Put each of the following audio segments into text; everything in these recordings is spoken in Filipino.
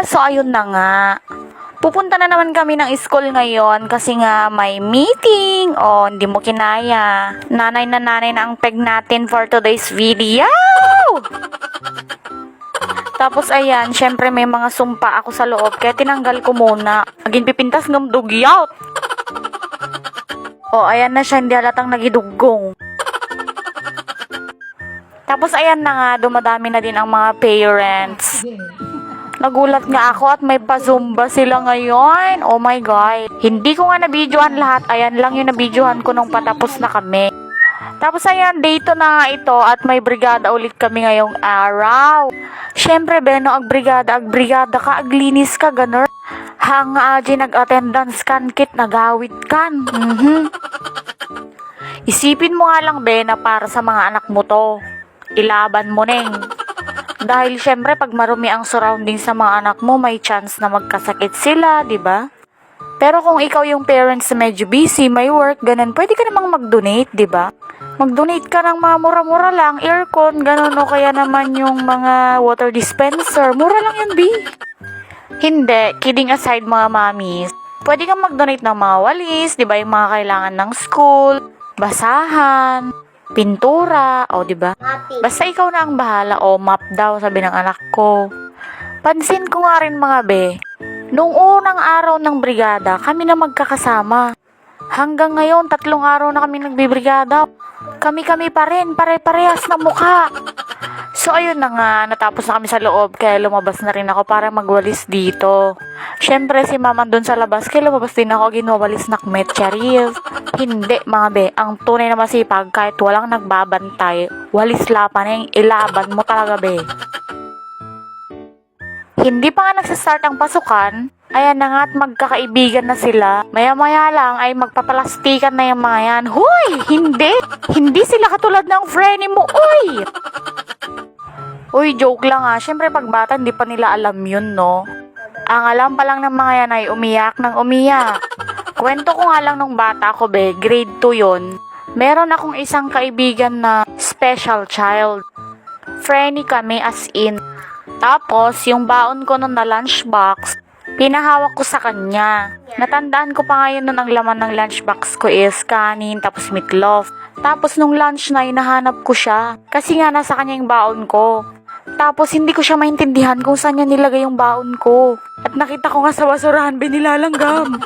So, ayun na nga. Pupunta na naman kami ng school ngayon kasi nga may meeting. O, hindi mo kinaya. Nanay na ang peg natin for today's video. Tapos ayan, syempre may mga sumpa ako sa loob kaya tinanggal ko muna. Naging pipintas ng dugyot. O, ayan na siya, hindi halatang nagidugong. Tapos ayan na nga, dumadami na din ang mga parents. Nagulat nga ako at may pa-zumba sila ngayon. Oh my God. Hindi ko nga nabidyohan lahat. Ayan lang yung nabidyohan ko nung patapos na kami. Tapos ayan, dito na nga ito at may brigada ulit kami ngayong araw. Syempre, Beno, ag brigada ka, aglinis ka, ganun. Hanga aji nag-attendance kan, kit nagawit kan. Isipin mo nga lang, Bena, para sa mga anak mo to. Ilaban mo neng. Dahil syempre pag marumi ang surrounding sa mga anak mo, may chance na magkasakit sila, di ba? Pero kung ikaw yung parents na medyo busy, may work, ganun, pwede ka namang mag-donate, di ba? Mag-donate ka ng mga mura-mura lang, aircon, ganun, o kaya naman yung mga water dispenser, mura lang yun, B. Hindi, kidding aside mga mommies, pwede kang mag-donate ng mga walis, di ba, yung mga kailangan ng school, basahan, pintura, o diba? Basta ikaw na ang bahala, o map daw, sabi ng anak ko. Pansin ko nga rin mga be, nung unang araw ng brigada, kami na magkakasama. Hanggang ngayon, 3 araw na kami nagbibrigada. Kami-kami pa rin, pare-parehas na mukha. So ayun na nga, natapos na kami sa loob, kaya lumabas na rin ako para magwalis dito. Syempre si mama dun sa labas, kaya lumabas din ako, ginwawalis na kmet, charif. Hindi mga be, ang tunay na masipag kahit walang nagbabantay, walis lapan yung ilaban mo talaga be. Hindi pa nga nagsastart ang pasukan, ayan na nga at magkakaibigan na sila. Maya-maya lang ay magpapalastikan na yung mga yan. Huy! Hindi sila katulad ng friend mo, uy! Uy, joke lang ha. Siyempre pag bata, hindi pa nila alam yun, no? Ang alam pa lang ng mga yan ay umiyak ng umiyak. Kwento ko nga lang nung bata ko, be, grade 2 yun. Meron akong isang kaibigan na special child. Friendly kami as in. Tapos, yung baon ko nun na lunchbox, pinahawak ko sa kanya. Natandaan ko pa ngayon nun ang laman ng lunchbox ko is kanin, tapos meatloaf. Tapos nung lunch na, hinahanap ko siya. Kasi nga nasa kanya yung baon ko. Tapos hindi ko siya maintindihan kung saan niya nilagay yung baon ko. At nakita ko nga sa basurahan, binilalanggam.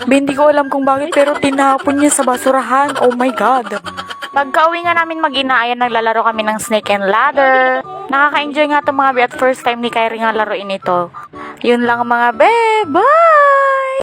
Hindi ko alam kung bakit pero tinapon niya sa basurahan. Oh my God. Pagka-uwi nga namin mag-ina, ayan, naglalaro kami ng snake and ladder. Nakaka-enjoy nga itong mga be at first time ni Kyrie nga laruin ito. Yun lang mga be. Bye!